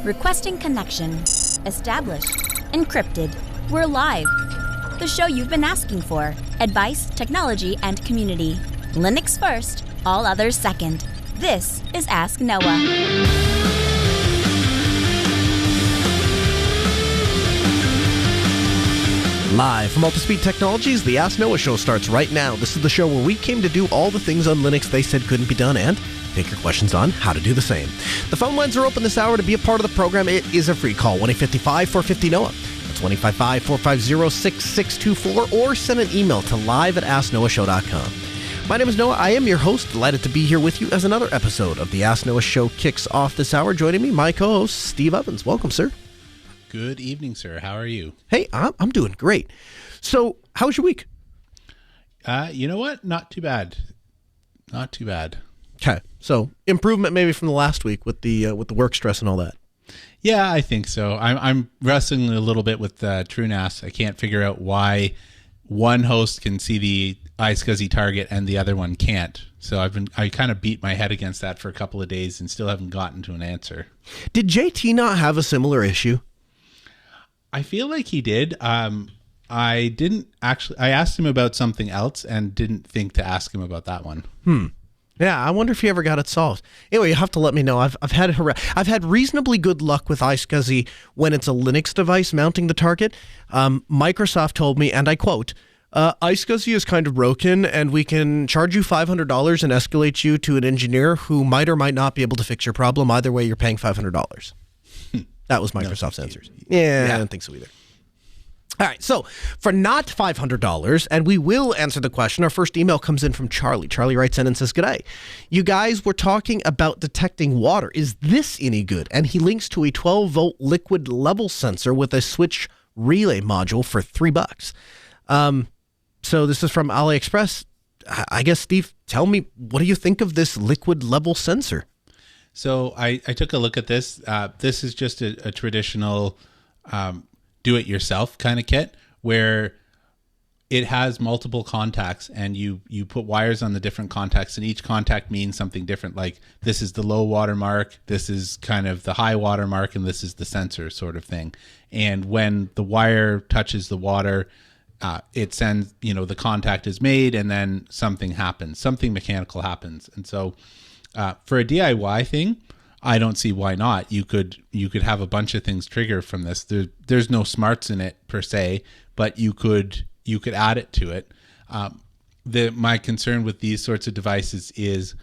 Requesting connection. Established. Encrypted. We're live. The show you've been asking for. Advice, technology, and community. Linux first, all others second. This is Ask Noah. Live from Multispeed Technologies, the Ask Noah show starts right now. This is the show where we came to do all the things on Linux they said couldn't be done and take your questions on how to do the same. The phone lines are open this hour. To be a part of the program, it is a free call, 1-855-450-NOAH. That's 1-855-450-6624, or send an email to live@asknoahshow.com. My name is Noah. I am your host. Delighted to be here with you as another episode of the Ask Noah show kicks off this hour. Joining me, my co-host, Steve Evans. Welcome, sir. Good evening, sir. How are you? Hey, I'm doing great. So, how's your week? You know what? Not too bad. Not too bad. Okay, so improvement maybe from the last week with the work stress and all that. Yeah, I think so. I'm wrestling a little bit with TrueNAS. I can't figure out why one host can see the iSCSI target and the other one can't. So I kind of beat my head against that for a couple of days and still haven't gotten to an answer. Did JT not have a similar issue? I feel like he did. I didn't actually. I asked him about something else and didn't think to ask him about that one. Yeah, I wonder if he ever got it solved. Anyway, you have to let me know. I've had reasonably good luck with iSCSI when it's a Linux device mounting the target. Microsoft told me, and I quote, iSCSI is kind of broken, and we can charge you $500 and escalate you to an engineer who might or might not be able to fix your problem. Either way, you're paying $500. That was Microsoft's answer. Yeah, I don't think so either. All right, so for not $500, and we will answer the question, our first email comes in from Charlie. Charlie writes in and says, "G'day. You guys were talking about detecting water. Is this any good?" And he links to a 12-volt liquid level sensor with a switch relay module for $3. So this is from AliExpress. I guess, Steve, tell me, what do you think of this liquid level sensor? So I took a look at this. This is just a traditional do-it-yourself kind of kit where it has multiple contacts, and you put wires on the different contacts, and each contact means something different. Like this is the low water mark, this is kind of the high water mark, and this is the sensor sort of thing. And when the wire touches the water, it sends, the contact is made, and then something happens, something mechanical happens. And so for a DIY thing, I don't see why not. You could have a bunch of things trigger from this. There's no smarts in it per se, but you could add it to it. My concern with these sorts of devices is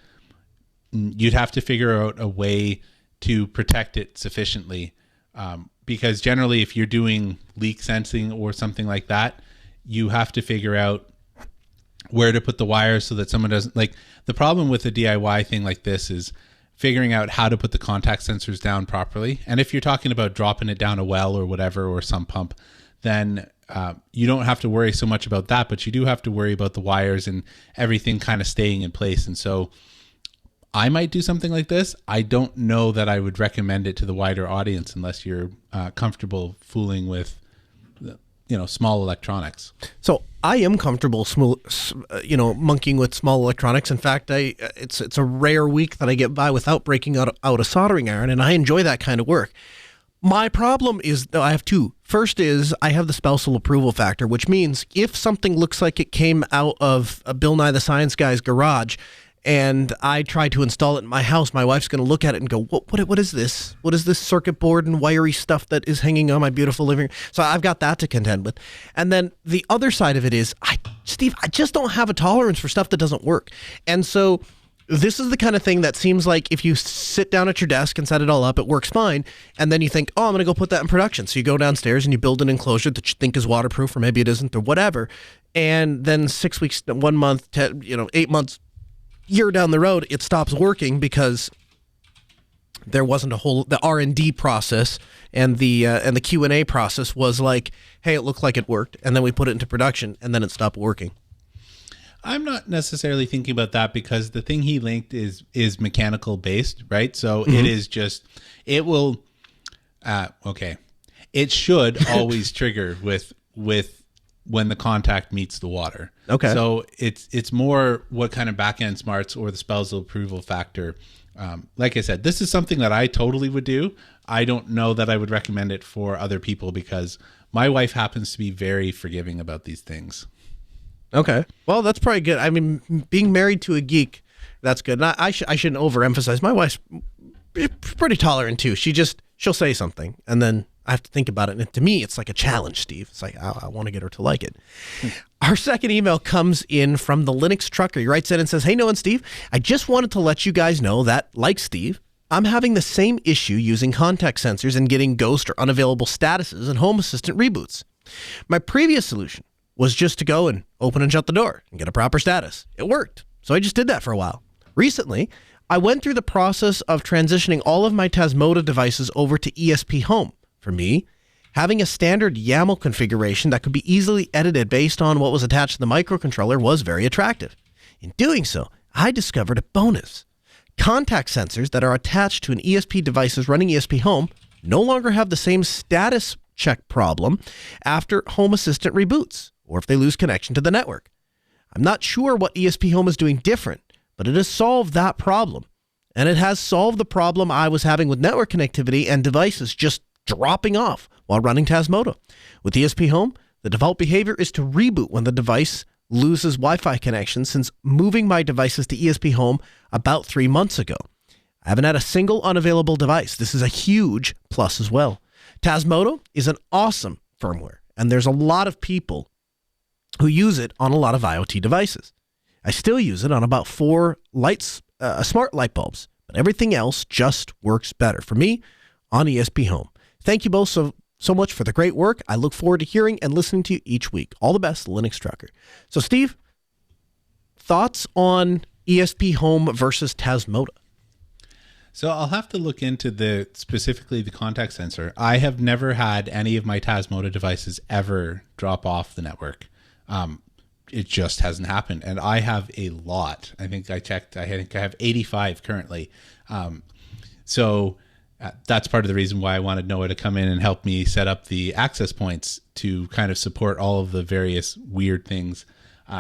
you'd have to figure out a way to protect it sufficiently, because generally if you're doing leak sensing or something like that, you have to figure out where to put the wires so that someone doesn't, like, the problem with a DIY thing like this is figuring out how to put the contact sensors down properly. And if you're talking about dropping it down a well or whatever, or some pump, then you don't have to worry so much about that, but you do have to worry about the wires and everything kind of staying in place. And so I might do something like this. I don't know that I would recommend it to the wider audience unless you're comfortable fooling with small electronics. So I am comfortable, monkeying with small electronics. In fact, it's a rare week that I get by without breaking out a soldering iron, and I enjoy that kind of work. My problem is I have two. First is I have the spousal approval factor, which means if something looks like it came out of a Bill Nye the Science Guy's garage, and I try to install it in my house, my wife's going to look at it and go, what is this? What is this circuit board and wiry stuff that is hanging on my beautiful living room? So I've got that to contend with. And then the other side of it is, Steve, I just don't have a tolerance for stuff that doesn't work. And so this is the kind of thing that seems like if you sit down at your desk and set it all up, it works fine. And then you think, I'm going to go put that in production. So you go downstairs and you build an enclosure that you think is waterproof, or maybe it isn't, or whatever. And then 6 weeks, 1 month, 8 months, year down the road, it stops working because there wasn't the R&D process and the Q&A process was like, hey, it looked like it worked, and then we put it into production, and then it stopped working. I'm not necessarily thinking about that, because the thing he linked is mechanical based, right? So it is just, it will, it should always trigger with when the contact meets the water. Okay. So it's more what kind of back-end smarts or the spousal approval factor. Like I said, this is something that I totally would do. I don't know that I would recommend it for other people because my wife happens to be very forgiving about these things. Okay. Well, that's probably good. I mean, being married to a geek, that's good. And I shouldn't overemphasize. My wife's pretty tolerant too. She'll say something and then I have to think about it. And to me, it's like a challenge, Steve. It's like, I want to get her to like it. Our second email comes in from the Linux trucker. He writes in and says, "Hey, Noah and Steve, I just wanted to let you guys know that, like Steve, I'm having the same issue using contact sensors and getting ghost or unavailable statuses in Home Assistant reboots. My previous solution was just to go and open and shut the door and get a proper status. It worked. So I just did that for a while. Recently, I went through the process of transitioning all of my Tasmota devices over to Esp Home. For me, having a standard YAML configuration that could be easily edited based on what was attached to the microcontroller was very attractive. In doing so, I discovered a bonus. Contact sensors that are attached to an ESP devices running Esp Home no longer have the same status check problem after Home Assistant reboots, or if they lose connection to the network. I'm not sure what Esp Home is doing different, but it has solved that problem. And it has solved the problem I was having with network connectivity and devices just dropping off while running Tasmota. With Esp Home, the default behavior is to reboot when the device loses Wi-Fi connection since moving my devices to Esp Home about 3 months ago. I haven't had a single unavailable device. This is a huge plus as well. Tasmota is an awesome firmware, and there's a lot of people who use it on a lot of IoT devices. I still use it on about 4 smart light bulbs, but everything else just works better for me on Esp Home. Thank you both so much for the great work. I look forward to hearing and listening to you each week. All the best, Linux Trucker. So, Steve, thoughts on Esp Home versus Tasmota? So I'll have to look into specifically the contact sensor. I have never had any of my Tasmota devices ever drop off the network. It just hasn't happened. And I have a lot. I think I checked. I think I have 85 currently. That's part of the reason why I wanted Noah to come in and help me set up the access points to kind of support all of the various weird things.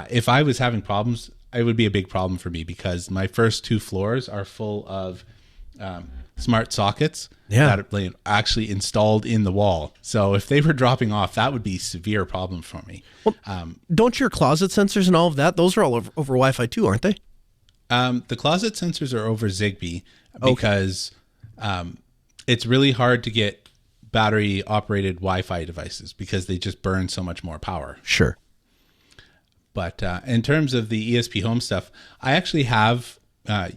If I was having problems, it would be a big problem for me because my first 2 floors are full of smart sockets that are actually installed in the wall. So if they were dropping off, that would be a severe problem for me. Well, don't your closet sensors and all of that, those are all over Wi-Fi too, aren't they? The closet sensors are over Zigbee because it's really hard to get battery operated Wi-Fi devices because they just burn so much more power. Sure. But in terms of the Esp Home stuff, I actually have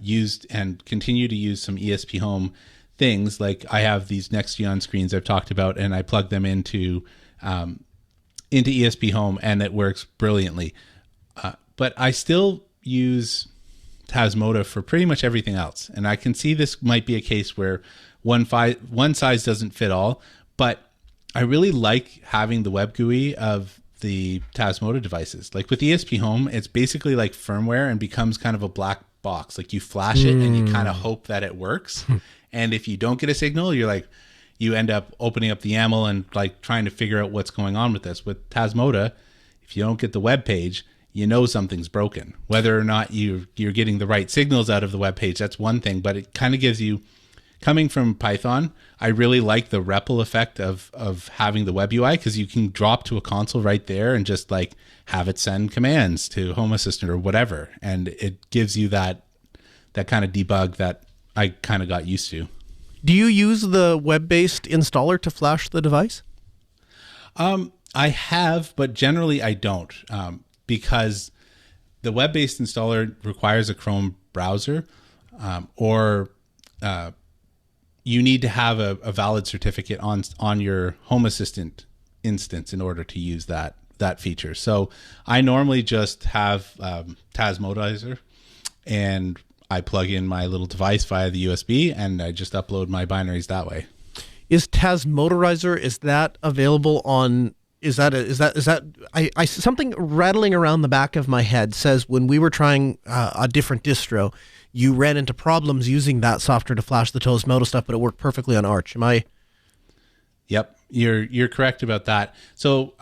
used and continue to use some Esp Home things. Like I have these Nexteon screens I've talked about, and I plug them into Esp Home, and it works brilliantly. But I still use Tasmota for pretty much everything else, and I can see this might be a case where one size doesn't fit all. But I really like having the web GUI of the Tasmota devices. Like with Esp Home, it's basically like firmware and becomes kind of a black box. Like you flash it and you kind of hope that it works. And if you don't get a signal, you end up opening up the YAML and like trying to figure out what's going on with this. With Tasmota, if you don't get the web page, you know something's broken. Whether or not you're getting the right signals out of the web page, that's one thing. But it kind of gives you, coming from Python, I really like the REPL effect of having the web UI because you can drop to a console right there and just like have it send commands to Home Assistant or whatever. And it gives you that kind of debug that I kind of got used to. Do you use the web-based installer to flash the device? I have, but generally I don't because the web-based installer requires a Chrome browser or you need to have a valid certificate on your Home Assistant instance in order to use that feature. So I normally just have Tasmotizer, and I plug in my little device via the USB, and I just upload my binaries that way. Is Tasmotizer, is that available on? Is that I something rattling around the back of my head says when we were trying a different distro, you ran into problems using that software to flash the Tasmota stuff, but it worked perfectly on Arch. Am I? Yep, you're correct about that. So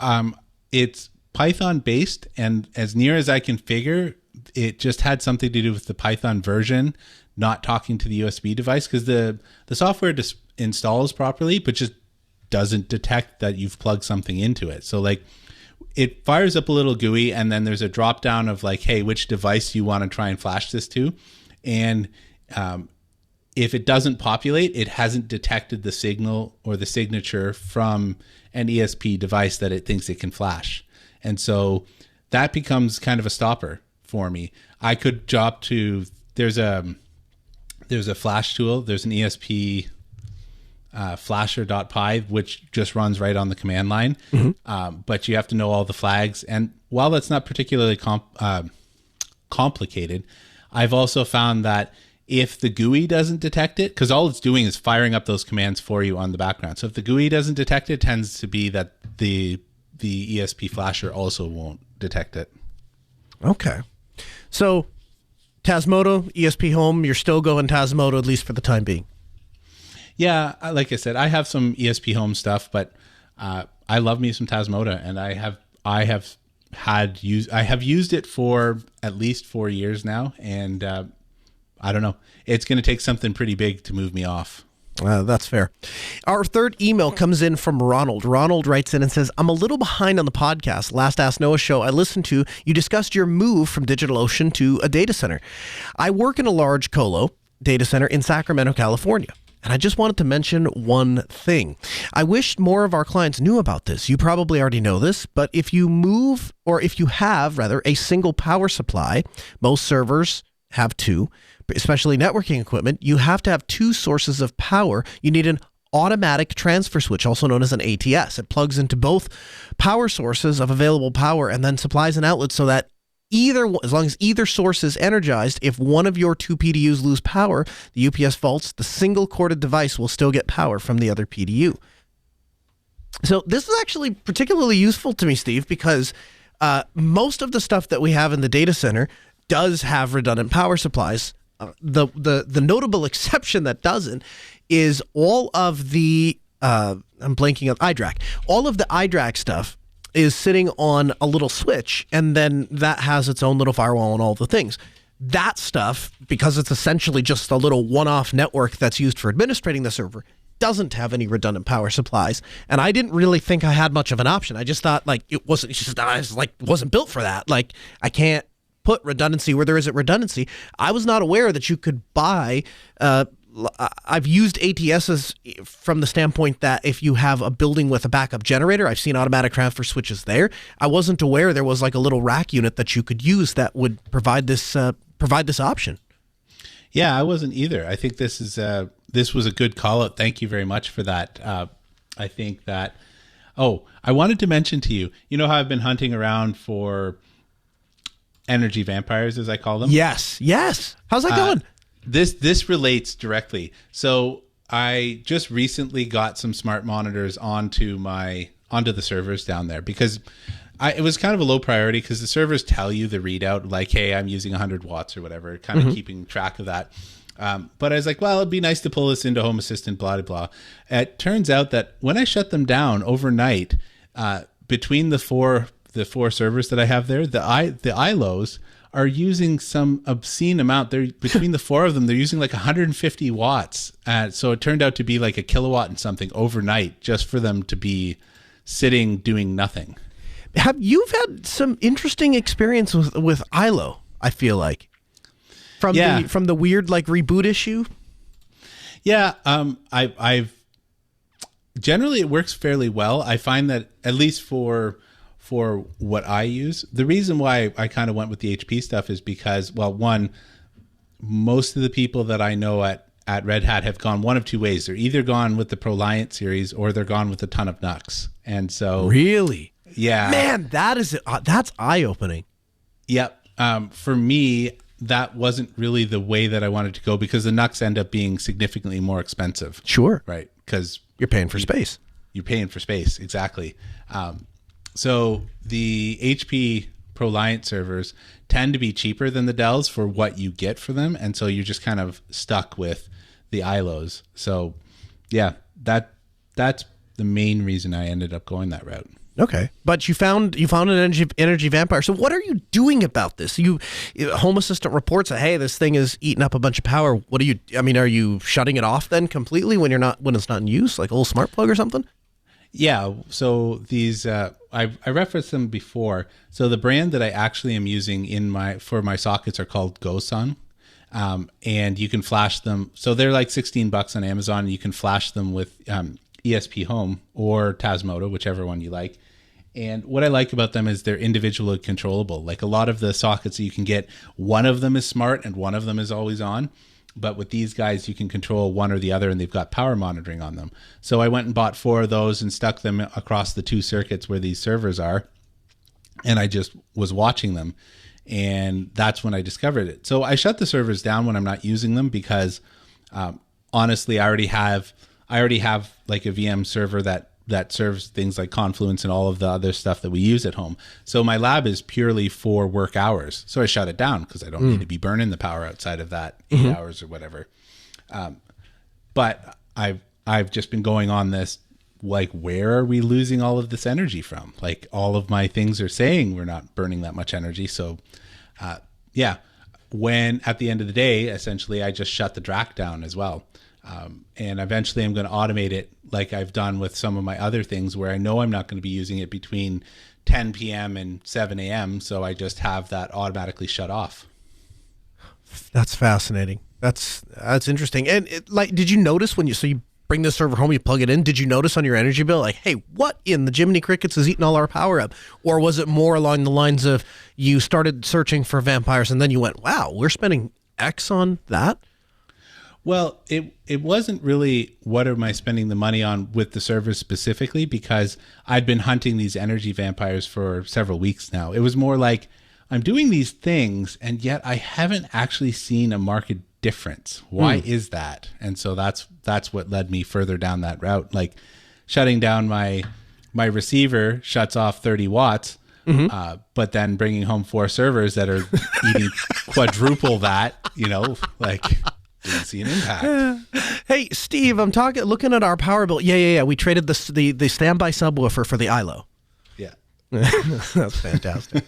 it's Python based, and as near as I can figure, it just had something to do with the Python version not talking to the USB device, because the software installs properly, but just doesn't detect that you've plugged something into it. So like it fires up a little GUI, and then there's a drop down of like, hey, which device you want to try and flash this to, and if it doesn't populate, it hasn't detected the signal or the signature from an ESP device that it thinks it can flash. And so that becomes kind of a stopper for me. I could drop to, there's a flash tool. There's an ESP flasher.py, which just runs right on the command line. But you have to know all the flags. And while that's not particularly complicated, I've also found that if the GUI doesn't detect it, because all it's doing is firing up those commands for you on the background. So if the GUI doesn't detect it, it tends to be that the ESP flasher also won't detect it. Okay. So Tasmota, Esp Home, you're still going Tasmota, at least for the time being. Yeah, like I said, I have some Esp Home stuff, but I love me some Tasmota, and I have used it for at least 4 years now, and I don't know. It's going to take something pretty big to move me off. That's fair. Our third email comes in from Ronald. Ronald writes in and says, I'm a little behind on the podcast. Last Ask Noah show I listened to, you discussed your move from DigitalOcean to a data center. I work in a large colo data center in Sacramento, California. And I just wanted to mention one thing. I wish more of our clients knew about this. You probably already know this, but if you have a single power supply, most servers have two, especially networking equipment, you have to have two sources of power. You need an automatic transfer switch, also known as an ATS. It plugs into both power sources of available power and then supplies an outlet so that as long as either source is energized, if one of your two PDUs lose power, the UPS faults, the single corded device will still get power from the other PDU. So this is actually particularly useful to me, Steve, because most of the stuff that we have in the data center does have redundant power supplies. The notable exception that doesn't is all of the I'm blanking on iDRAC. All of the iDRAC stuff is sitting on a little switch, and then that has its own little firewall and all the things. That stuff, because it's essentially just a little one-off network that's used for administrating the server, doesn't have any redundant power supplies. And I didn't really think I had much of an option. I just thought it wasn't built for that. Like, I can't put redundancy where there isn't redundancy. I was not aware that you could buy I've used ATSs from the standpoint that if you have a building with a backup generator, I've seen automatic transfer switches there. I wasn't aware there was like a little rack unit that you could use that would provide this option. Yeah, I wasn't either. I think this was a good call out. Thank you very much for that. I think that. Oh, I wanted to mention to you. You know how I've been hunting around for energy vampires, as I call them? Yes. How's that going? This relates directly. So I just recently got some smart monitors onto the servers down there, because it was kind of a low priority, because the servers tell you the readout, like, hey, I'm using 100 watts or whatever, kind of keeping track of that. But I was like, well, it'd be nice to pull this into Home Assistant, blah, blah, blah. It turns out that when I shut them down overnight, between the four servers that I have there, the ILOs are using some obscene amount. They're between the four of them, they're using like 150 watts. So it turned out to be like a kilowatt and something overnight, just for them to be sitting doing nothing. You've had some interesting experience with ILO, I feel like. From the weird like reboot issue? Yeah, I've generally it works fairly well. I find that, at least for what I use, the reason why I kind of went with the HP stuff is because, well, one, most of the people that I know at Red Hat have gone one of two ways. They're either gone with the ProLiant series, or they're gone with a ton of NUCs. And so, really, yeah, man, that's eye-opening. Yep. For me, that wasn't really the way that I wanted to go, because the NUCs end up being significantly more expensive. Sure, right? Because you're paying for space. You're paying for space, exactly. So the HP ProLiant servers tend to be cheaper than the Dells for what you get for them, and so you're just kind of stuck with the ILOs. So, yeah, that's the main reason I ended up going that route. Okay, but you found an energy vampire. So what are you doing about this? Home Assistant reports that, hey, this thing is eating up a bunch of power. What are you? I mean, are you shutting it off then completely when it's not in use, like a little smart plug or something? Yeah. So these I referenced them before. So the brand that I actually am using for my sockets are called GoSun. And you can flash them. So they're like $16 on Amazon. And you can flash them with Esp Home or Tasmota, whichever one you like. And what I like about them is they're individually controllable. Like a lot of the sockets that you can get, one of them is smart and one of them is always on. But with these guys, you can control one or the other, and they've got power monitoring on them. So I went and bought 4 of those and stuck them across the 2 circuits where these servers are. And I just was watching them. And that's when I discovered it. So I shut the servers down when I'm not using them because honestly, I already have like a VM server that serves things like Confluence and all of the other stuff that we use at home. So my lab is purely for work hours. So I shut it down because I don't need to be burning the power outside of that 8 hours or whatever. But I've just been going on this, like, where are we losing all of this energy from? Like, all of my things are saying we're not burning that much energy. So when at the end of the day, essentially, I just shut the DRAC down as well. And eventually I'm going to automate it like I've done with some of my other things where I know I'm not going to be using it between 10 p.m. and 7 a.m. So I just have that automatically shut off. That's fascinating. That's interesting. And did you notice when you bring the server home, you plug it in, did you notice on your energy bill, like, hey, what in the Jiminy Crickets is eating all our power up? Or was it more along the lines of you started searching for vampires and then you went, wow, we're spending X on that? Well, it wasn't really what am I spending the money on with the servers specifically, because I'd been hunting these energy vampires for several weeks now. It was more like I'm doing these things and yet I haven't actually seen a market difference. Why is that? And so that's what led me further down that route. Like shutting down my receiver shuts off 30 watts, but then bringing home 4 servers that are eating quadruple that, like... didn't see an impact. Hey, Steve, I'm looking at our power bill. Yeah. We traded the standby subwoofer for the ILO. Yeah. That's fantastic.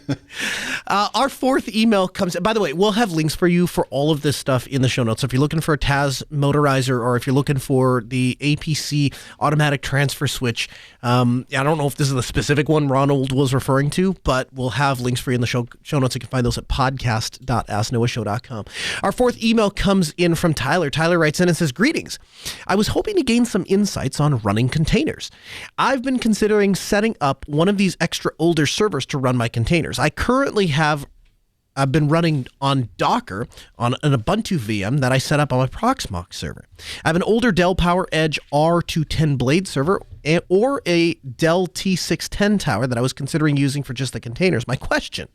Our 4th email comes. By the way, we'll have links for you for all of this stuff in the show notes. So if you're looking for a TAS motorizer, or if you're looking for the APC automatic transfer switch, I don't know if this is the specific one Ronald was referring to, but we'll have links for you in the show notes. You can find those at podcast.asknoahshow.com. Our 4th email comes in from Tyler. Tyler writes in and says, greetings. I was hoping to gain some insights on running containers. I've been considering setting up one of these extra older servers to run my containers. I currently I've been running on Docker on an Ubuntu VM that I set up on my Proxmox server. I have an older Dell PowerEdge R210 Blade server or a Dell T610 tower that I was considering using for just the containers. My question: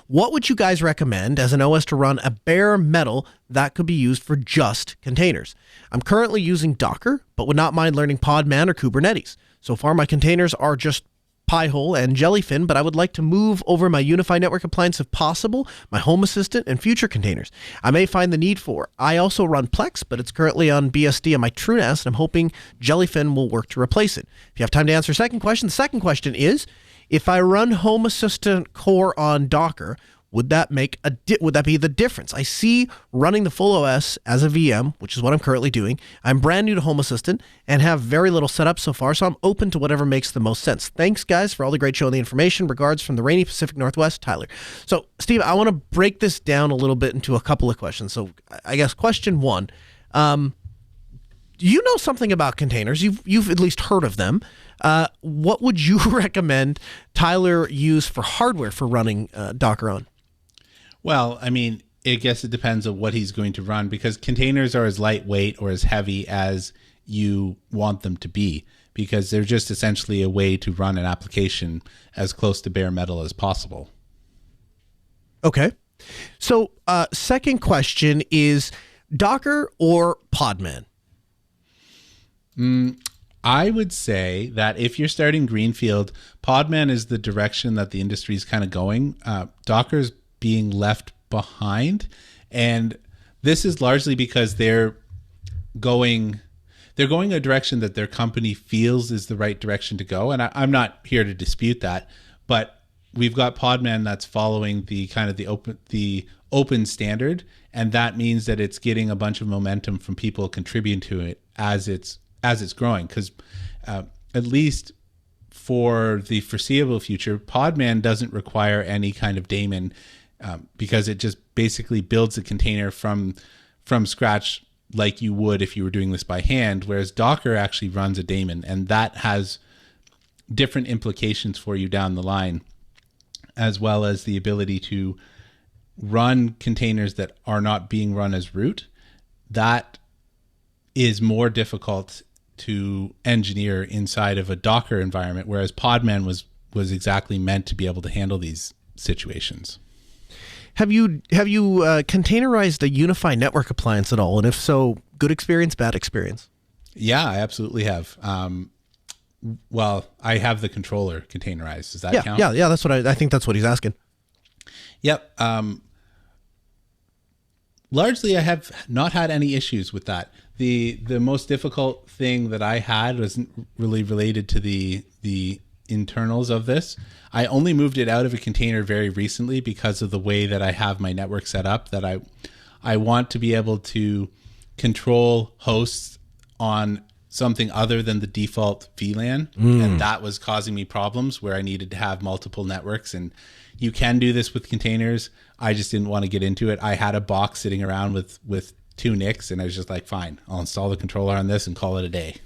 what would you guys recommend as an OS to run a bare metal that could be used for just containers? I'm currently using Docker, but would not mind learning Podman or Kubernetes. So far, my containers are just Pi-hole and Jellyfin, but I would like to move over my Unify network appliance if possible, my Home Assistant, and future containers. I may find the need for. I also run Plex, but it's currently on BSD on my TrueNAS, and I'm hoping Jellyfin will work to replace it. If you have time to answer the second question is, if I run Home Assistant Core on Docker, would that be the difference? I see running the full OS as a VM, which is what I'm currently doing. I'm brand new to Home Assistant and have very little set up so far, so I'm open to whatever makes the most sense. Thanks, guys, for all the great show and the information. Regards from the rainy Pacific Northwest, Tyler. So, Steve, I want to break this down a little bit into a couple of questions. So, I guess question 1, you know something about containers. You've at least heard of them. What would you recommend Tyler use for hardware for running Docker on? Well, I mean, I guess it depends on what he's going to run, because containers are as lightweight or as heavy as you want them to be, because they're just essentially a way to run an application as close to bare metal as possible. Okay. So, second question is Docker or Podman? I would say that if you're starting greenfield, Podman is the direction that the industry is kind of going. Docker's being left behind, and this is largely because they're they're going a direction that their company feels is the right direction to go. And I'm not here to dispute that, but we've got Podman that's following the kind of the open standard, and that means that it's getting a bunch of momentum from people contributing to it as it's growing. Because at least for the foreseeable future, Podman doesn't require any kind of daemon, because it just basically builds a container from scratch like you would if you were doing this by hand, whereas Docker actually runs a daemon, and that has different implications for you down the line, as well as the ability to run containers that are not being run as root. That is more difficult to engineer inside of a Docker environment, whereas Podman was exactly meant to be able to handle these situations. Have you containerized a Unify network appliance at all? And if so, good experience, bad experience? Yeah, I absolutely have. Well, I have the controller containerized. Does that count? Yeah. That's what I think. That's what he's asking. Yep. Largely, I have not had any issues with that. The most difficult thing that I had wasn't really related to the internals of this. I only moved it out of a container very recently because of the way that I have my network set up, that I want to be able to control hosts on something other than the default VLAN. And that was causing me problems where I needed to have multiple networks. And you can do this with containers. I just didn't want to get into it. I had a box sitting around with 2 NICs, and I was just like, fine, I'll install the controller on this and call it a day.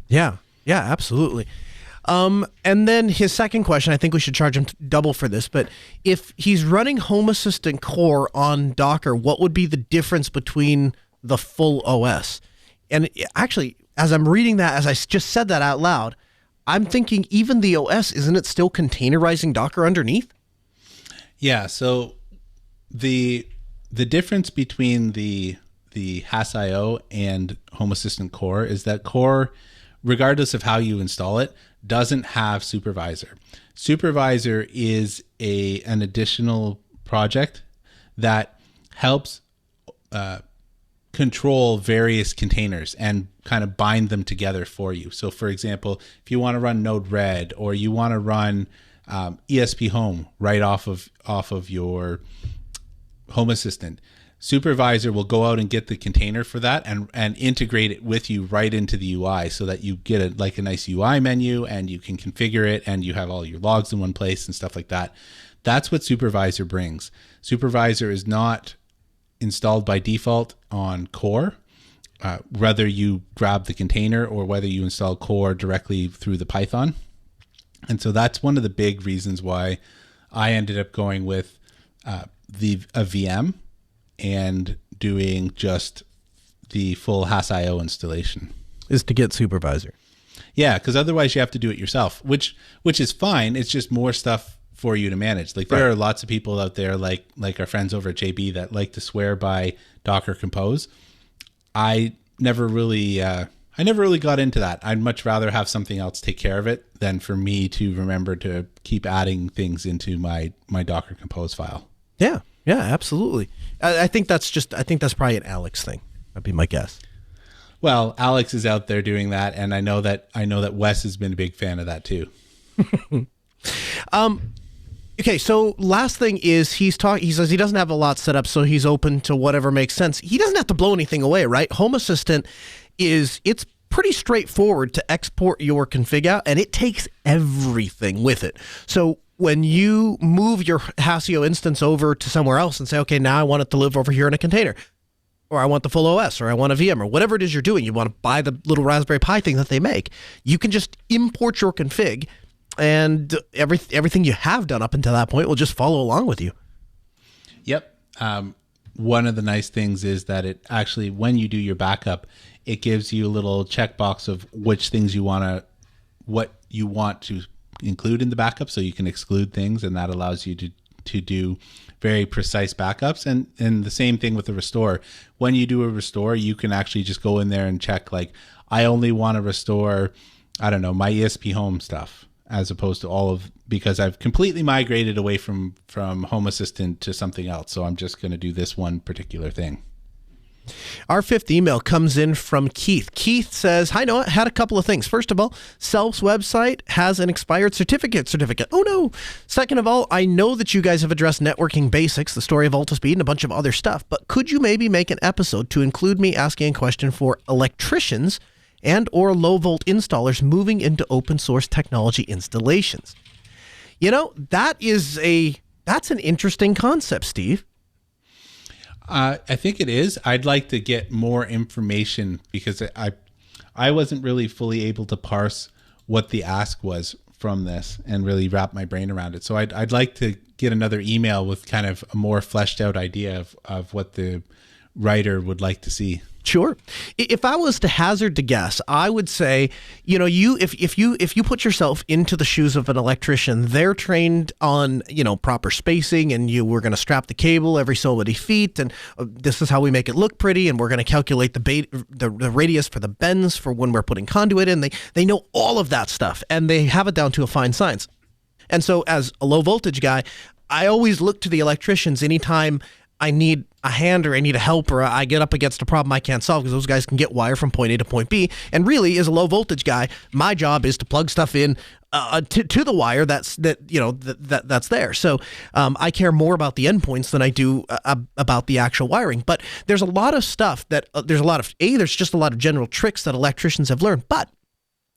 Yeah, absolutely. And then his second question, I think we should charge him double for this, but if he's running Home Assistant Core on Docker, what would be the difference between the full OS? And actually, as I'm reading that, as I just said that out loud, I'm thinking even the OS, isn't it still containerizing Docker underneath? Yeah, so the difference between the HAS.io and Home Assistant Core is that Core, regardless of how you install it, doesn't have Supervisor. Supervisor is an additional project that helps control various containers and kind of bind them together for you. So for example, if you want to run Node-RED, or you want to run Esp Home right off of your Home Assistant, Supervisor will go out and get the container for that and integrate it with you right into the UI, so that you get a nice UI menu and you can configure it and you have all your logs in one place and stuff like that. That's what Supervisor brings. Supervisor is not installed by default on Core, whether you grab the container or whether you install Core directly through the Python. And so that's one of the big reasons why I ended up going with a VM and doing just the full HAS.io installation. Is to get Supervisor. Yeah, because otherwise you have to do it yourself, which is fine. It's just more stuff for you to manage. Like there are lots of people out there, like our friends over at JB, that like to swear by Docker Compose. I never really got into that. I'd much rather have something else take care of it than for me to remember to keep adding things into my Docker Compose file. Yeah, absolutely. I think that's probably an Alex thing. That'd be my guess. Well, Alex is out there doing that, and I know that Wes has been a big fan of that too. Okay, so last thing is he says he doesn't have a lot set up, so he's open to whatever makes sense. He doesn't have to blow anything away, right? Home Assistant it's pretty straightforward to export your config out, and it takes everything with it. So when you move your HAS.io instance over to somewhere else and say, okay, now I want it to live over here in a container, or I want the full OS, or I want a VM, or whatever it is you're doing, you want to buy the little Raspberry Pi thing that they make, you can just import your config, and everything you have done up until that point will just follow along with you. Yep. One of the nice things is that it actually, when you do your backup, it gives you a little checkbox of which things what you want to include in the backup, so you can exclude things, and that allows you to do very precise backups. And the same thing with the restore. When you do a restore, you can actually just go in there and check, like, I only want to restore, I don't know, my Esp Home stuff, as opposed to because I've completely migrated away from Home Assistant to something else. So I'm just going to do this one particular thing. Our fifth email comes in from Keith. Keith says, "Hi Noah, had a couple of things. First of all, Self's website has an expired certificate. Oh no. Second of all, I know that you guys have addressed networking basics, the story of Altispeed, and a bunch of other stuff, but could you maybe make an episode to include me asking a question for electricians and or low volt installers moving into open source technology installations?" You know, that's an interesting concept, Steve. I think it is. I'd like to get more information because I wasn't really fully able to parse what the ask was from this and really wrap my brain around it. So I'd like to get another email with kind of a more fleshed out idea of what the writer would like to see. Sure. If I was to hazard to guess, I would say, you know, if you put yourself into the shoes of an electrician, they're trained on, you know, proper spacing, and we're going to strap the cable every so many feet, and this is how we make it look pretty, and we're going to calculate the radius for the bends for when we're putting conduit in. They know all of that stuff, and they have it down to a fine science. And so as a low voltage guy, I always look to the electricians anytime I need a hand or I need a help or I get up against a problem I can't solve, because those guys can get wire from point A to point B. And really, as a low voltage guy, my job is to plug stuff in to the wire that's there. So I care more about the endpoints than I do about the actual wiring. But there's a lot of stuff that there's just a lot of general tricks that electricians have learned, but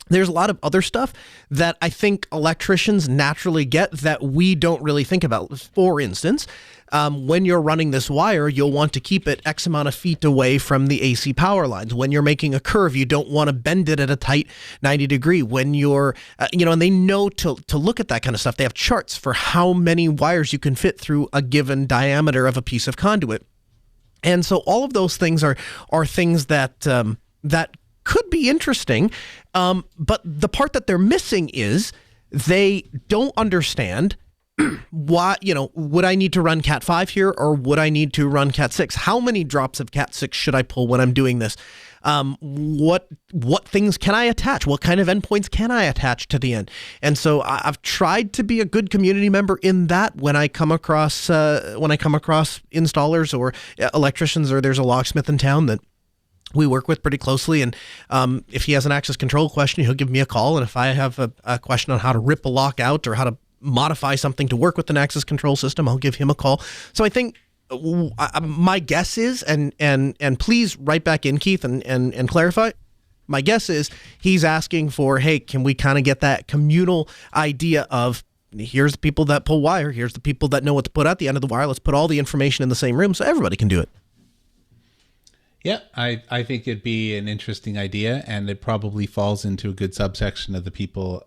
there's a lot of other stuff that I think electricians naturally get that we don't really think about. For instance, when you're running this wire, you'll want to keep it X amount of feet away from the AC power lines. When you're making a curve, you don't want to bend it at a tight 90 degree. When you're, and they know to look at that kind of stuff. They have charts for how many wires you can fit through a given diameter of a piece of conduit. And so all of those things are things that could be interesting, but the part that they're missing is they don't understand why, would I need to run Cat 5 here, or would I need to run Cat 6? How many drops of Cat 6 should I pull when I'm doing this? What things can I attach? What kind of endpoints can I attach to the end? And so I've tried to be a good community member in that when I come across installers or electricians, or there's a locksmith in town that we work with pretty closely, and if he has an access control question, he'll give me a call, and if I have a question on how to rip a lock out or how to modify something to work with an access control system, I'll give him a call. So I think my guess is, and please write back in, Keith, and clarify, my guess is he's asking for, hey, can we kind of get that communal idea of, here's the people that pull wire, here's the people that know what to put at the end of the wire, let's put all the information in the same room so everybody can do it. Yeah, I think it'd be an interesting idea, and it probably falls into a good subsection of the people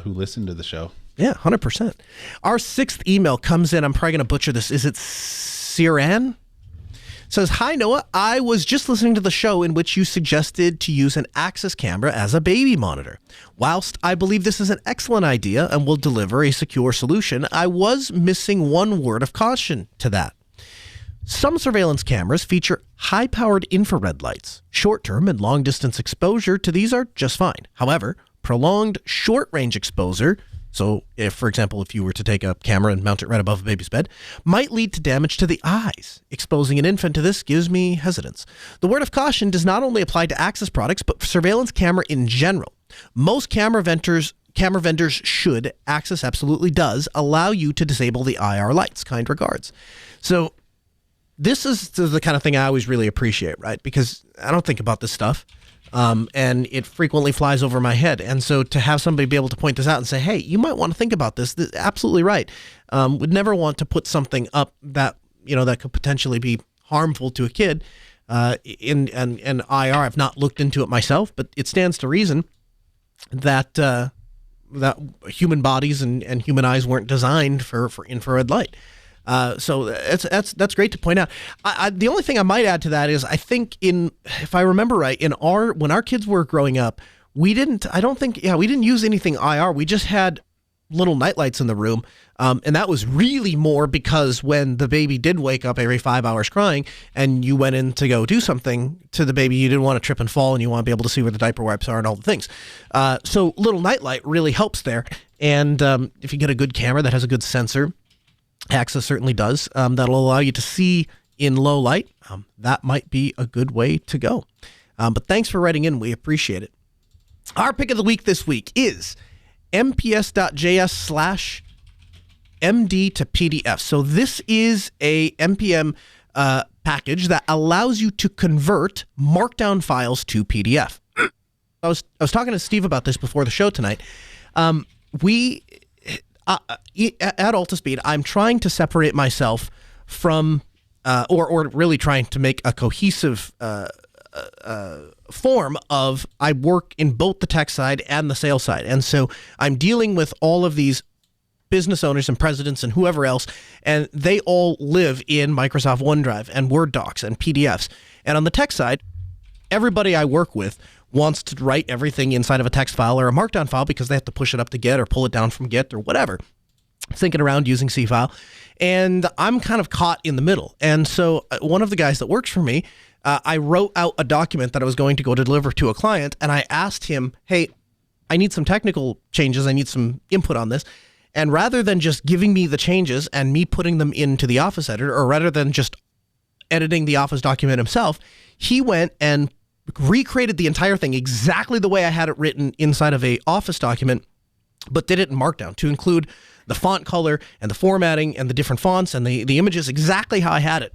who listen to the show. Yeah, 100%. Our sixth email comes in. I'm probably going to butcher this. Is it Siran? Says, "Hi, Noah. I was just listening to the show in which you suggested to use an access camera as a baby monitor. Whilst I believe this is an excellent idea and will deliver a secure solution, I was missing one word of caution to that. Some surveillance cameras feature high-powered infrared lights. Short-term and long-distance exposure to these are just fine. However, prolonged short-range exposure, so if, for example, if you were to take a camera and mount it right above a baby's bed, might lead to damage to the eyes. Exposing an infant to this gives me hesitance. The word of caution does not only apply to access products, but surveillance camera in general. Most camera vendors should, Access absolutely does, allow you to disable the IR lights. Kind regards." So this is the kind of thing I always really appreciate, right? Because I don't think about this stuff, and it frequently flies over my head. And so to have somebody be able to point this out and say, hey, you might want to think about this, absolutely right. Would never want to put something up that, that could potentially be harmful to a kid. In IR, I've not looked into it myself, but it stands to reason that that human bodies and human eyes weren't designed for infrared light. So that's great to point out. The only thing I might add to that is I think if I remember right, when our kids were growing up, we didn't use anything IR. We just had little nightlights in the room. And that was really more because when the baby did wake up every 5 hours crying and you went in to go do something to the baby, you didn't want to trip and fall and you want to be able to see where the diaper wipes are and all the things. So little nightlight really helps there. And if you get a good camera that has a good sensor, Access certainly does. That'll allow you to see in low light, that might be a good way to go. But thanks for writing in. We appreciate it. Our pick of the week this week is mps.js/MD to PDF. So this is a NPM package that allows you to convert Markdown files to PDF. I was talking to Steve about this before the show tonight. We at Altispeed, I'm trying to separate myself from, or really trying to make a cohesive form of, I work in both the tech side and the sales side. And so I'm dealing with all of these business owners and presidents and whoever else, and they all live in Microsoft OneDrive and Word docs and PDFs. And on the tech side, everybody I work with wants to write everything inside of a text file or a Markdown file because they have to push it up to Git or pull it down from Git or whatever, thinking around using C-file. And I'm kind of caught in the middle. And so one of the guys that works for me, I wrote out a document that I was going to go deliver to a client, and I asked him, hey, I need some technical changes. I need some input on this. And rather than just giving me the changes and me putting them into the Office editor, or rather than just editing the Office document himself, he went and recreated the entire thing exactly the way I had it written inside of a Office document, but did it in Markdown to include the font color and the formatting and the different fonts and the images exactly how I had it.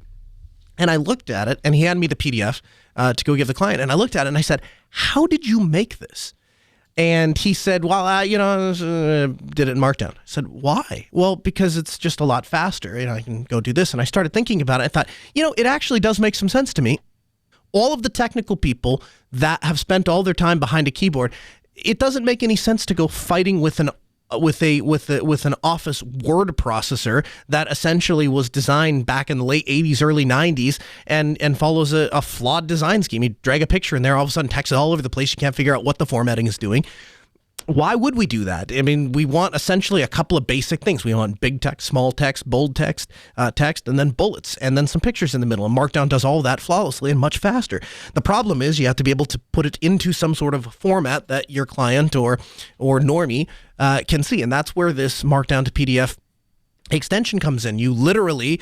And I looked at it, and he handed me the PDF to go give the client. And I looked at it and I said, how did you make this? And he said, well, did it in Markdown. I said, why? Well, because it's just a lot faster. I can go do this. And I started thinking about it. I thought, it actually does make some sense to me. All of the technical people that have spent all their time behind a keyboard, it doesn't make any sense to go fighting with an Office word processor that essentially was designed back in the late 80s, early 90s, and follows a flawed design scheme. You drag a picture in there, all of a sudden text is all over the place. You can't figure out what the formatting is doing. Why would we do that? I mean, we want essentially a couple of basic things. We want big text, small text, bold text, and then bullets, and then some pictures in the middle. And Markdown does all that flawlessly and much faster. The problem is you have to be able to put it into some sort of format that your client or normie can see. And that's where this Markdown to PDF extension comes in. You literally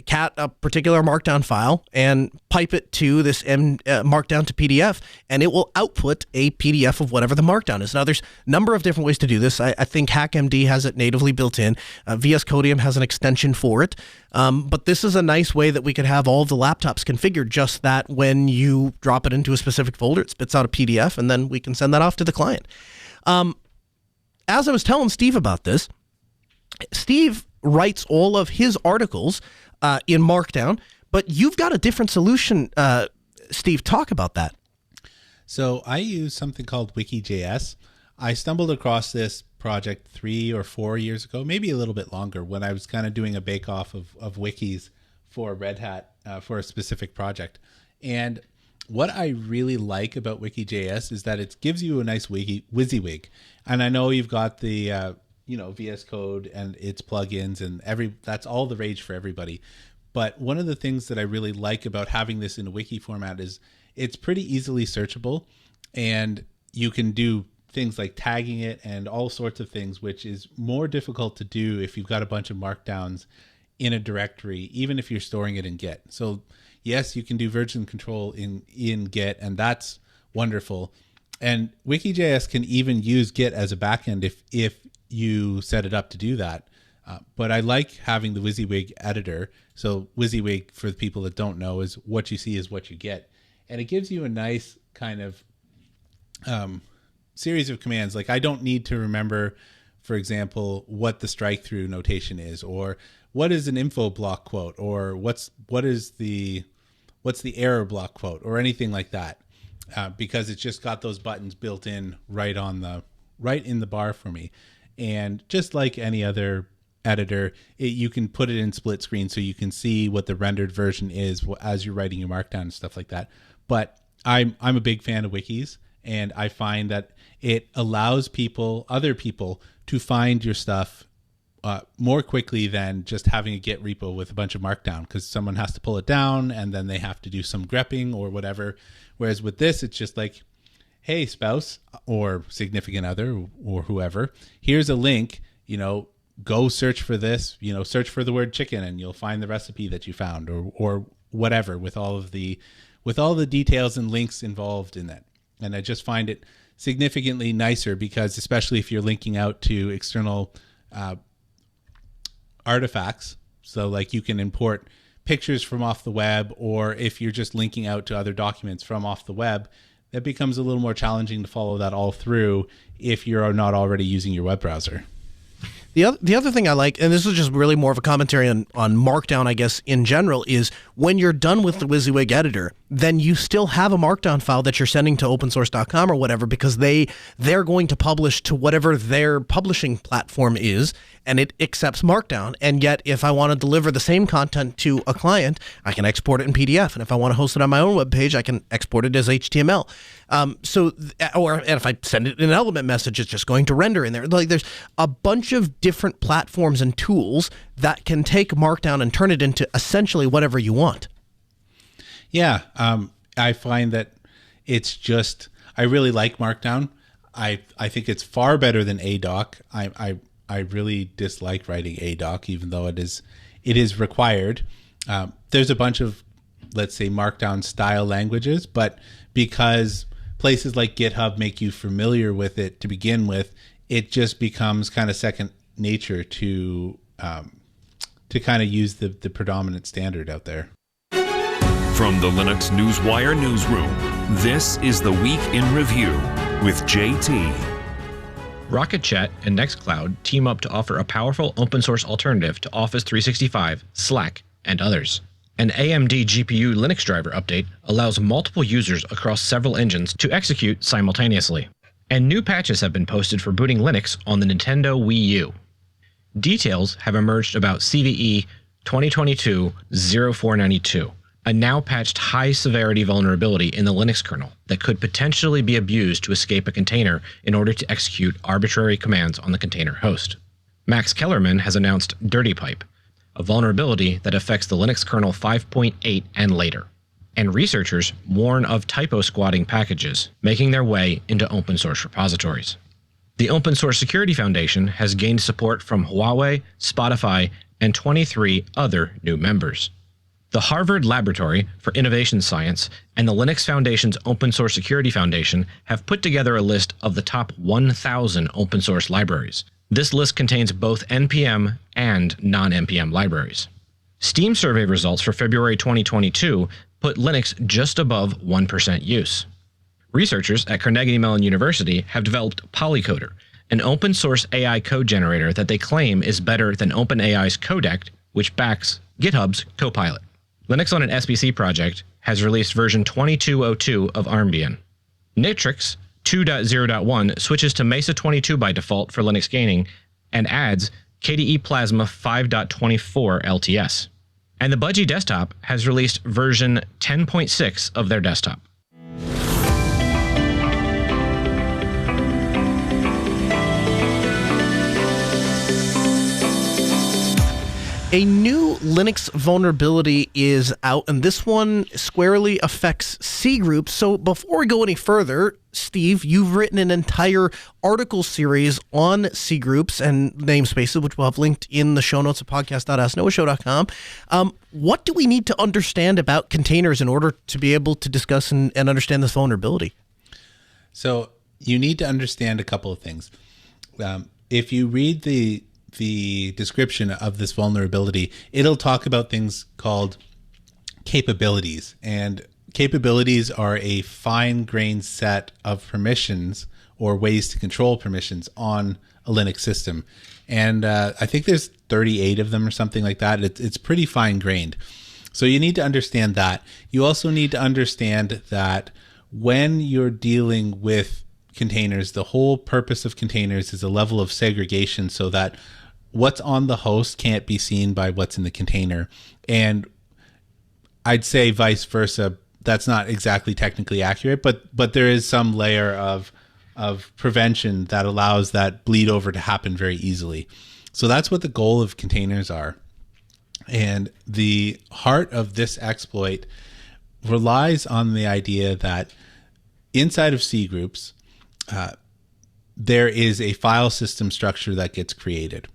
cat a particular Markdown file and pipe it to this Markdown to PDF, and it will output a PDF of whatever the Markdown is. Now, there's a number of different ways to do this. I think HackMD has it natively built in. VS Codium has an extension for it. But this is a nice way that we could have all of the laptops configured just that when you drop it into a specific folder, it spits out a PDF, and then we can send that off to the client. As I was telling Steve about this, Steve writes all of his articles in Markdown, but you've got a different solution. Steve, talk about that. So I use something called Wikijs. I stumbled across this project 3 or 4 years ago, maybe a little bit longer, when I was kind of doing a bake-off of wikis for Red Hat for a specific project. And what I really like about Wikijs is that it gives you a nice WYSIWYG. And I know you've got the VS Code and its plugins and that's all the rage for everybody. But one of the things that I really like about having this in a wiki format is it's pretty easily searchable, and you can do things like tagging it and all sorts of things, which is more difficult to do if you've got a bunch of markdowns in a directory, even if you're storing it in Git. So yes, you can do version control in Git, and that's wonderful. And Wikijs can even use Git as a backend if you set it up to do that. But I like having the WYSIWYG editor. So WYSIWYG, for the people that don't know, is what you see is what you get. And it gives you a nice kind of series of commands. Like, I don't need to remember, for example, what the strike through notation is, or what is an info block quote, or what's the error block quote, or anything like that. Because it's just got those buttons built in right in the bar for me. And just like any other editor, you can put it in split screen so you can see what the rendered version is as you're writing your markdown and stuff like that. But I'm a big fan of wikis, and I find that it allows other people to find your stuff more quickly than just having a Git repo with a bunch of markdown, because someone has to pull it down and then they have to do some grepping or whatever. Whereas with this, it's just like, hey, spouse or significant other or whoever, here's a link, go search for this, search for the word chicken and you'll find the recipe that you found, or whatever, with all the details and links involved in that. And I just find it significantly nicer because, especially if you're linking out to external artifacts, so like you can import pictures from off the web, or if you're just linking out to other documents from off the web, that becomes a little more challenging to follow that all through if you're not already using your web browser. The other thing I like, and this is just really more of a commentary on Markdown, I guess, in general, is when you're done with the WYSIWYG editor, then you still have a Markdown file that you're sending to opensource.com or whatever, because they're going to publish to whatever their publishing platform is, and it accepts Markdown. And yet, if I want to deliver the same content to a client, I can export it in PDF. And if I want to host it on my own web page, I can export it as HTML. And if I send it in an element message, it's just going to render in there. Like, there's a bunch of different platforms and tools that can take Markdown and turn it into essentially whatever you want. Yeah, I find that it's just, I really like Markdown. I think it's far better than ADoc. I really dislike writing ADoc, even though it is required. There's a bunch of, let's say, Markdown style languages, but because places like GitHub make you familiar with it to begin with, it just becomes kind of second nature to kind of use the predominant standard out there. From the Linux Newswire newsroom, this is the Week in Review with JT. Rocket Chat and Nextcloud team up to offer a powerful open source alternative to Office 365, Slack, and others. An AMD GPU Linux driver update allows multiple users across several engines to execute simultaneously. And new patches have been posted for booting Linux on the Nintendo Wii U. Details have emerged about CVE 2022-0492, a now patched high-severity vulnerability in the Linux kernel that could potentially be abused to escape a container in order to execute arbitrary commands on the container host. Max Kellerman has announced Dirty Pipe, a vulnerability that affects the Linux kernel 5.8 and later. And researchers warn of typo squatting packages making their way into open source repositories. The Open Source Security Foundation has gained support from Huawei, Spotify, and 23 other new members. The Harvard Laboratory for Innovation Science and the Linux Foundation's Open Source Security Foundation have put together a list of the top 1,000 open source libraries. This list contains both NPM and non-NPM libraries. Steam survey results for February 2022 put Linux just above 1% use. Researchers at Carnegie Mellon University have developed Polycoder, an open source AI code generator that they claim is better than OpenAI's Codec, which backs GitHub's Copilot. Linux on an SBC project has released version 2202 of Armbian. Nitrix 2.0.1 switches to Mesa 22 by default for Linux gaming and adds KDE Plasma 5.24 LTS. And the Budgie Desktop has released version 10.6 of their desktop. A new Linux vulnerability is out, and this one squarely affects CGroups. So before we go any further, Steve, you've written an entire article series on CGroups and namespaces, which we'll have linked in the show notes at podcast.asknoahshow.com. What do we need to understand about containers in order to be able to discuss and understand this vulnerability? So you need to understand a couple of things. If you read the description of this vulnerability, it'll talk about things called capabilities, and capabilities are a fine-grained set of permissions or ways to control permissions on a Linux system. And I think there's 38 of them or something like that. It's pretty fine-grained. So you need to understand that. You also need to understand that when you're dealing with containers, the whole purpose of containers is a level of segregation so that what's on the host can't be seen by what's in the container. And I'd say vice versa. That's not exactly technically accurate, but there is some layer of prevention that allows that bleed over to happen very easily. So that's what the goal of containers are. And the heart of this exploit relies on the idea that inside of CGroups, there is a file system structure that gets created.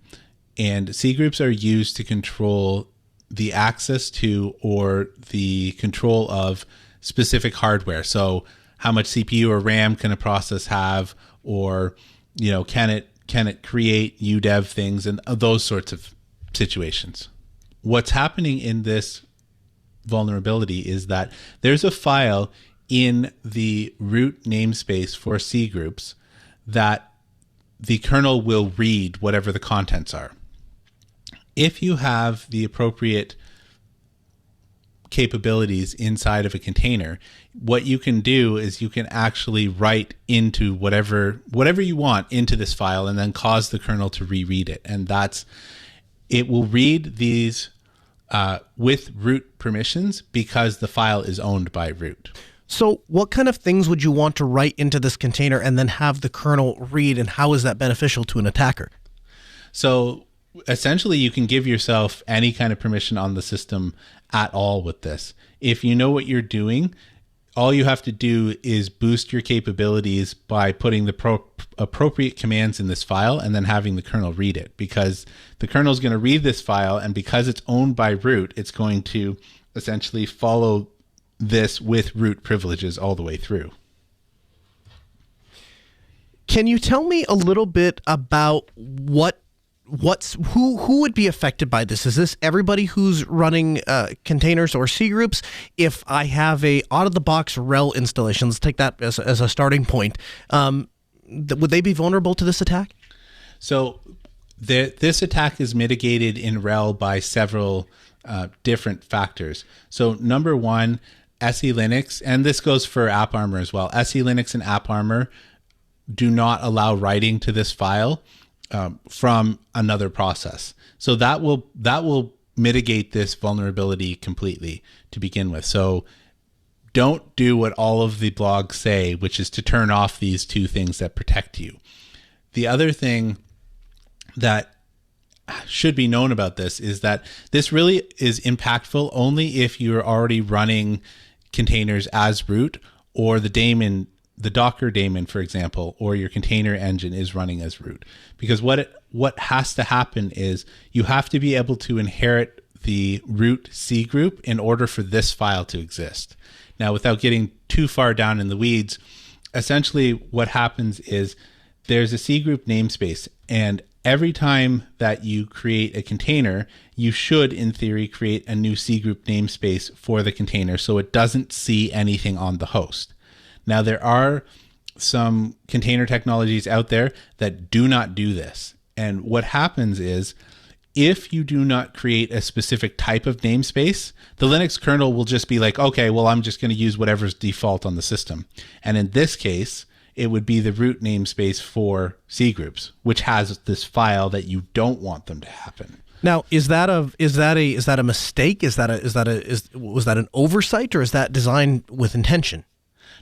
And CGroups are used to control the access to or the control of specific hardware. So how much CPU or RAM can a process have, or can it create UDEV things and those sorts of situations. What's happening in this vulnerability is that there's a file in the root namespace for CGroups that the kernel will read whatever the contents are. If you have the appropriate capabilities inside of a container, what you can do is you can actually write into whatever you want into this file and then cause the kernel to reread it. And it will read these with root permissions because the file is owned by root. So what kind of things would you want to write into this container and then have the kernel read, and how is that beneficial to an attacker? So essentially, you can give yourself any kind of permission on the system at all with this. If you know what you're doing, all you have to do is boost your capabilities by putting the appropriate commands in this file and then having the kernel read it, because the kernel is going to read this file, and because it's owned by root, it's going to essentially follow this with root privileges all the way through. Can you tell me a little bit about who would be affected by this? Is this everybody who's running containers or CGroups? If I have a out-of-the-box RHEL installation, let's take that as a starting point, would they be vulnerable to this attack? So this attack is mitigated in RHEL by several different factors. So number one, SE Linux, and this goes for AppArmor as well. SE Linux and AppArmor do not allow writing to this file from another process. So that will mitigate this vulnerability completely to begin with. So don't do what all of the blogs say, which is to turn off these two things that protect you. The other thing that should be known about this is that this really is impactful only if you're already running containers as root, or the Docker daemon, for example, or your container engine is running as root. Because what has to happen is you have to be able to inherit the root C group in order for this file to exist. Now, without getting too far down in the weeds, essentially what happens is there's a C group namespace, and every time that you create a container, you should, in theory, create a new C group namespace for the container so it doesn't see anything on the host. Now, there are some container technologies out there that do not do this. And what happens is, if you do not create a specific type of namespace, the Linux kernel will just be like, okay, well, I'm just going to use whatever's default on the system. And in this case, it would be the root namespace for CGroups, which has this file that you don't want them to happen. Now, is that a mistake? Was that an oversight, or is that designed with intention?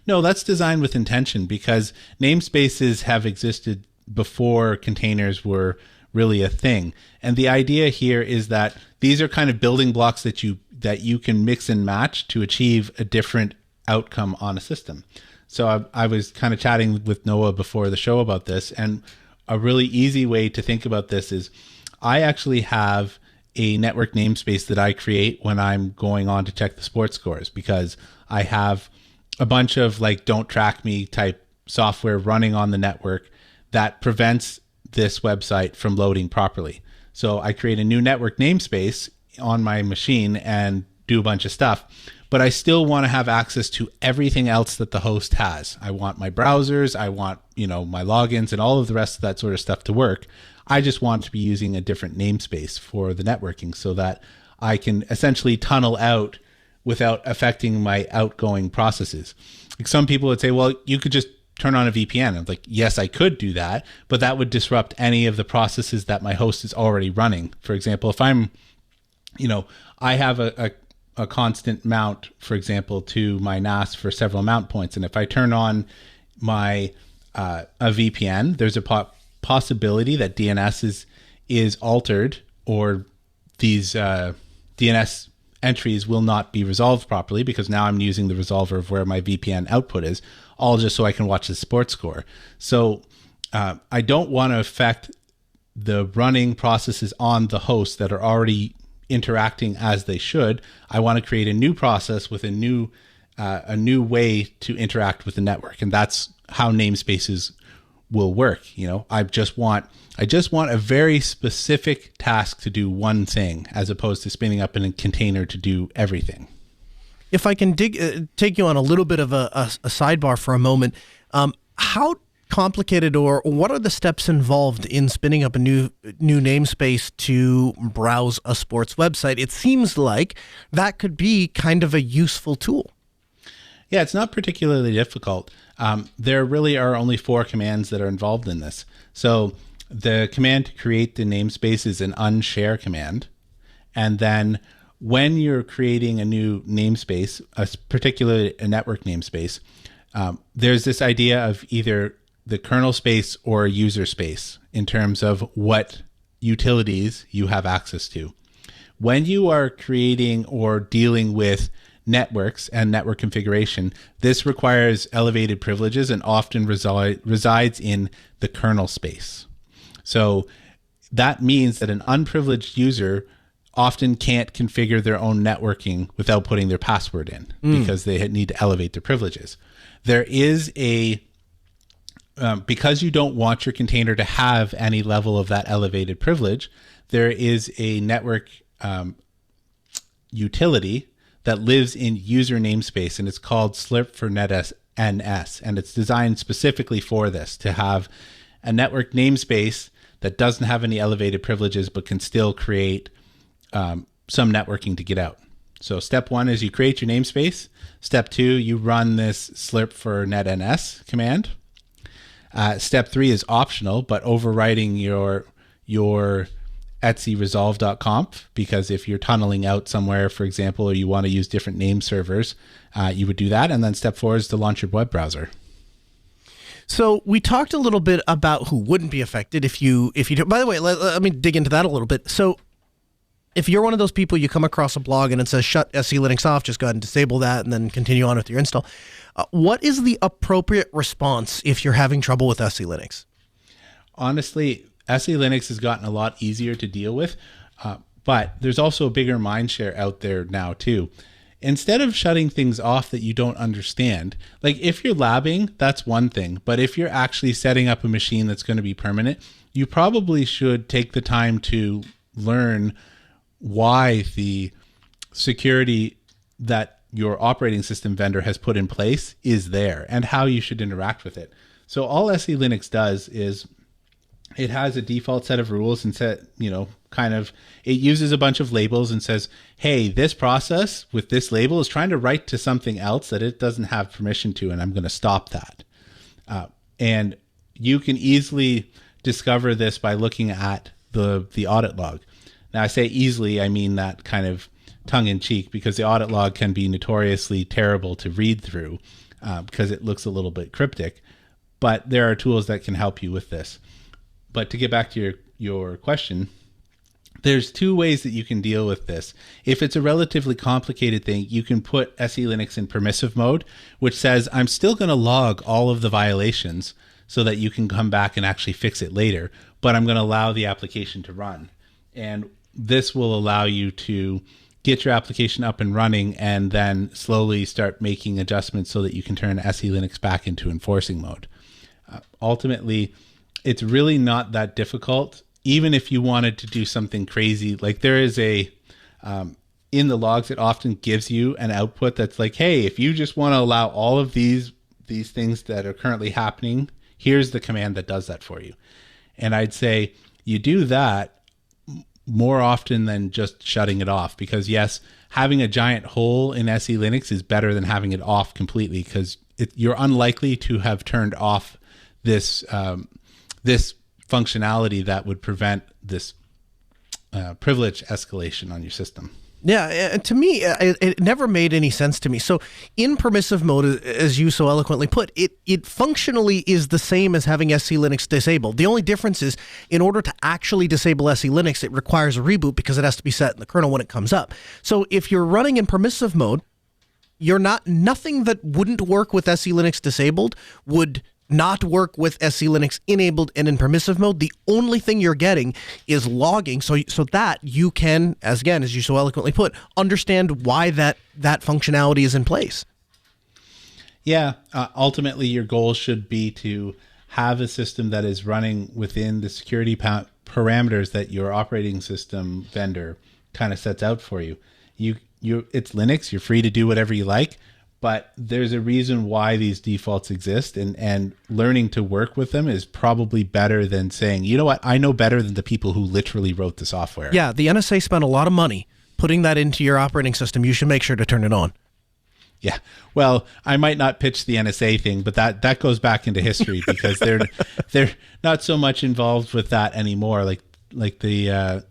No, that's designed with intention, because namespaces have existed before containers were really a thing. And the idea here is that these are kind of building blocks that you can mix and match to achieve a different outcome on a system. So I was kind of chatting with Noah before the show about this, and a really easy way to think about this is I actually have a network namespace that I create when I'm going on to check the sports scores, because I have a bunch of like don't track me type software running on the network that prevents this website from loading properly. So I create a new network namespace on my machine and do a bunch of stuff, but I still want to have access to everything else that the host has. I want my browsers, I want, my logins and all of the rest of that sort of stuff to work. I just want to be using a different namespace for the networking so that I can essentially tunnel out without affecting my outgoing processes. Like some people would say, well, you could just turn on a VPN. I'm like, yes, I could do that, but that would disrupt any of the processes that my host is already running. For example, if I'm, I have a constant mount, for example, to my NAS for several mount points. And if I turn on my a VPN, there's a possibility that DNS is altered, or these DNS entries will not be resolved properly, because now I'm using the resolver of where my VPN output is, all just so I can watch the sports score. So I don't want to affect the running processes on the host that are already interacting as they should. I want to create a new process with a new way to interact with the network, and that's how namespaces will work. I just want a very specific task to do one thing, as opposed to spinning up in a container to do everything. If I can take you on a little bit of a sidebar for a moment, how complicated or what are the steps involved in spinning up a new namespace to browse a sports website? It seems like that could be kind of a useful tool. Yeah, it's not particularly difficult. There really are only 4 commands that are involved in this. So the command to create the namespace is an unshare command. And then when you're creating a new namespace, particularly a network namespace, there's this idea of either the kernel space or user space in terms of what utilities you have access to. When you are creating or dealing with networks and network configuration, this requires elevated privileges and often resides in the kernel space. So that means that an unprivileged user often can't configure their own networking without putting their password in because they need to elevate their privileges. There is because you don't want your container to have any level of that elevated privilege, there is a network utility that lives in user namespace, and it's called slip for NetNS, and it's designed specifically for this, to have a network namespace that doesn't have any elevated privileges but can still create some networking to get out. So step 1 is you create your namespace. Step 2, you run this slip for NetNS command. Step 3 is optional, but overriding your etc resolve.conf, because if you're tunneling out somewhere, for example, or you want to use different name servers, you would do that. And then step 4 is to launch your web browser. So we talked a little bit about who wouldn't be affected if you do. By the way, let me dig into that a little bit. So if you're one of those people, you come across a blog and it says shut SE Linux off, just go ahead and disable that and then continue on with your install. What is the appropriate response if you're having trouble with SE Linux? Honestly, SE Linux has gotten a lot easier to deal with, but there's also a bigger mindshare out there now too. Instead of shutting things off that you don't understand, like if you're labbing, that's one thing, but if you're actually setting up a machine that's going to be permanent, you probably should take the time to learn why the security that your operating system vendor has put in place is there and how you should interact with it. So all SE Linux does is it has a default set of rules and it uses a bunch of labels and says, hey, this process with this label is trying to write to something else that it doesn't have permission to, and I'm going to stop that. And you can easily discover this by looking at the audit log. Now, I say easily, I mean that kind of tongue-in-cheek, because the audit log can be notoriously terrible to read through because it looks a little bit cryptic. But there are tools that can help you with this. But to get back to your question, there's 2 ways that you can deal with this. If it's a relatively complicated thing, you can put SE Linux in permissive mode, which says, I'm still going to log all of the violations so that you can come back and actually fix it later, but I'm going to allow the application to run. And this will allow you to get your application up and running and then slowly start making adjustments so that you can turn SE Linux back into enforcing mode. Ultimately, it's really not that difficult, even if you wanted to do something crazy. Like there is in the logs, it often gives you an output that's like, hey, if you just want to allow all of these things that are currently happening, here's the command that does that for you. And I'd say you do that more often than just shutting it off, because yes, having a giant hole in SE Linux is better than having it off completely, because you're unlikely to have turned off this functionality that would prevent this privilege escalation on your system. Yeah, to me, it never made any sense to me. So in permissive mode, as you so eloquently put, it functionally is the same as having SE Linux disabled. The only difference is, in order to actually disable SE Linux, it requires a reboot because it has to be set in the kernel when it comes up. So if you're running in permissive mode, nothing that wouldn't work with SE Linux disabled would not work with SC Linux enabled and in permissive mode. The only thing you're getting is logging, so that you can, as you so eloquently put, understand why that functionality is in place. Yeah, ultimately your goal should be to have a system that is running within the security parameters that your operating system vendor kind of sets out for you. It's Linux, you're free to do whatever you like, but there's a reason why these defaults exist, and learning to work with them is probably better than saying, you know what, I know better than the people who literally wrote the software. Yeah, the NSA spent a lot of money putting that into your operating system. You should make sure to turn it on. Yeah, well, I might not pitch the NSA thing, but that goes back into history because they're not so much involved with that anymore. Like the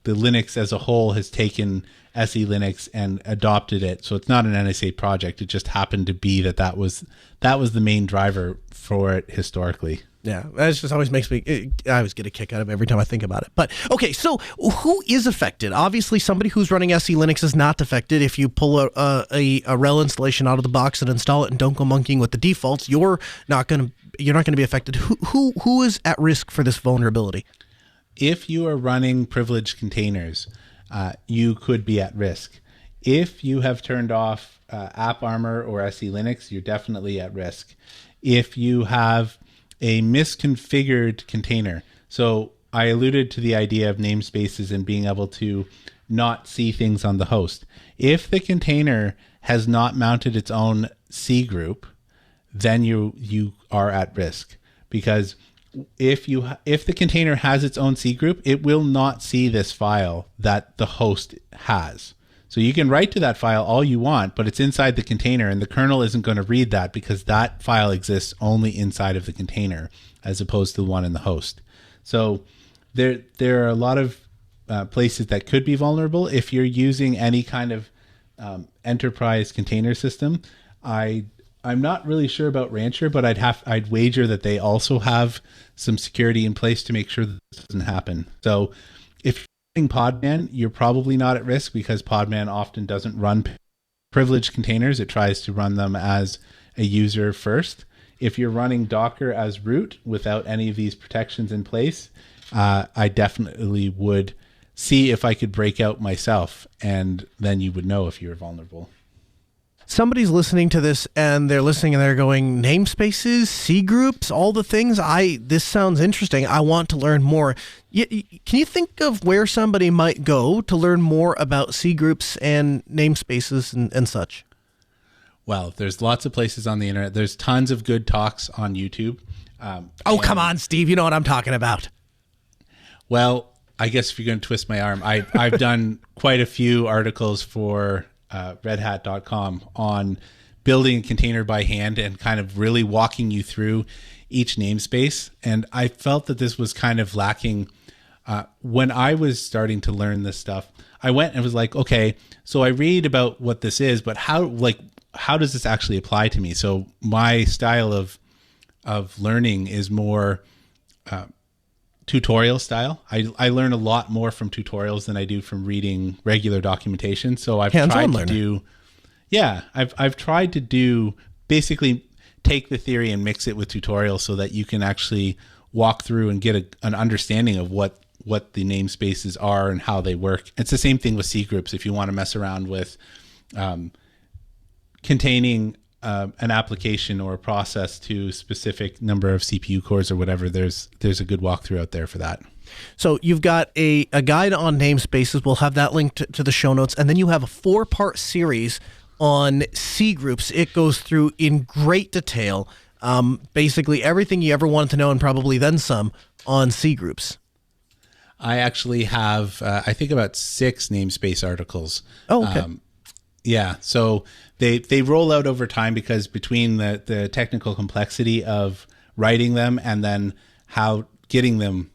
Linux as a whole has taken SE Linux and adopted it, so it's not an NSA project. It just happened to be that was the main driver for it historically. Yeah, that just always makes me, I always get a kick out of it every time I think about it. But, okay, so who is affected? Obviously, somebody who's running SE Linux is not affected. If you pull a RHEL installation out of the box and install it and don't go monkeying with the defaults, you're not going to be affected. Who is at risk for this vulnerability? If you are running privileged containers, you could be at risk. If you have turned off AppArmor or SE Linux, you're definitely at risk. If you have a misconfigured container. So I alluded to the idea of namespaces and being able to not see things on the host. If the container has not mounted its own C group, then you are at risk, because if the container has its own C group, it will not see this file that the host has. So you can write to that file all you want, but it's inside the container, and the kernel isn't going to read that because that file exists only inside of the container as opposed to the one in the host. So there are a lot of places that could be vulnerable. If you're using any kind of enterprise container system, I'm not really sure about Rancher, but I'd wager that they also have some security in place to make sure that this doesn't happen. So if Podman, you're probably not at risk because Podman often doesn't run privileged containers. It tries to run them as a user first. If you're running Docker as root without any of these protections in place, I definitely would see if I could break out myself, and then you would know if you're vulnerable. Somebody's listening to this and they're listening and they're going, namespaces, C groups, all the things. This sounds interesting. I want to learn more. Can you think of where somebody might go to learn more about C groups and namespaces and such? Well, there's lots of places on the internet. There's tons of good talks on YouTube. Come on, Steve. You know what I'm talking about. Well, I guess if you're going to twist my arm, I've done quite a few articles for redhat.com on building a container by hand and kind of really walking you through each namespace. And I felt that this was kind of lacking. When I was starting to learn this stuff, I went and was like, okay, so I read about what this is, but how does this actually apply to me? So my style of learning is more tutorial style. I learn a lot more from tutorials than I do from reading regular documentation. So I've tried to do, I've tried to do basically take the theory and mix it with tutorials so that you can actually walk through and get an understanding of what the namespaces are and how they work. It's the same thing with C groups. If you want to mess around with containing an application or a process to a specific number of CPU cores or whatever, there's a good walkthrough out there for that. So you've got a guide on namespaces. We'll have that linked to the show notes. And then you have a 4-part series on C groups. It goes through in great detail, basically everything you ever wanted to know and probably then some on C groups. I actually have, I think about 6 namespace articles. Oh, okay. Yeah, so they roll out over time because between the technical complexity of writing them and then how getting them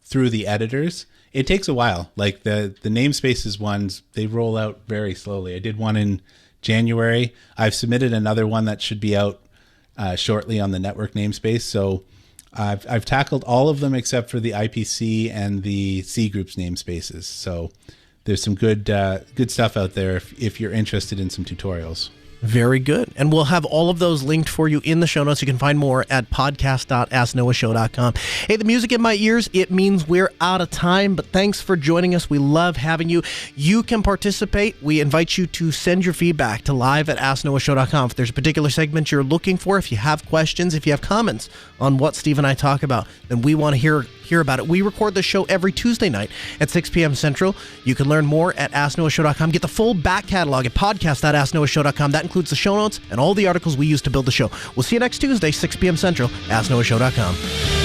through the editors, it takes a while. Like the namespaces ones, they roll out very slowly. I did one in January. I've submitted another one that should be out shortly on the network namespace. So I've tackled all of them except for the IPC and the C groups namespaces. So there's some good stuff out there if you're interested in some tutorials. Very good. And we'll have all of those linked for you in the show notes. You can find more at podcast.asknoahshow.com. Hey, the music in my ears, it means we're out of time, but thanks for joining us. We love having you. You can participate. We invite you to send your feedback to live@asknoahshow.com. If there's a particular segment you're looking for, if you have questions, if you have comments on what Steve and I talk about, then we want to hear about it. We record the show every Tuesday night at 6 p.m. Central. You can learn more at asknoahshow.com. Get the full back catalog at podcast.asknoahshow.com. That includes the show notes and all the articles we use to build the show. We'll see you next Tuesday, 6 p.m. Central, asknoahshow.com.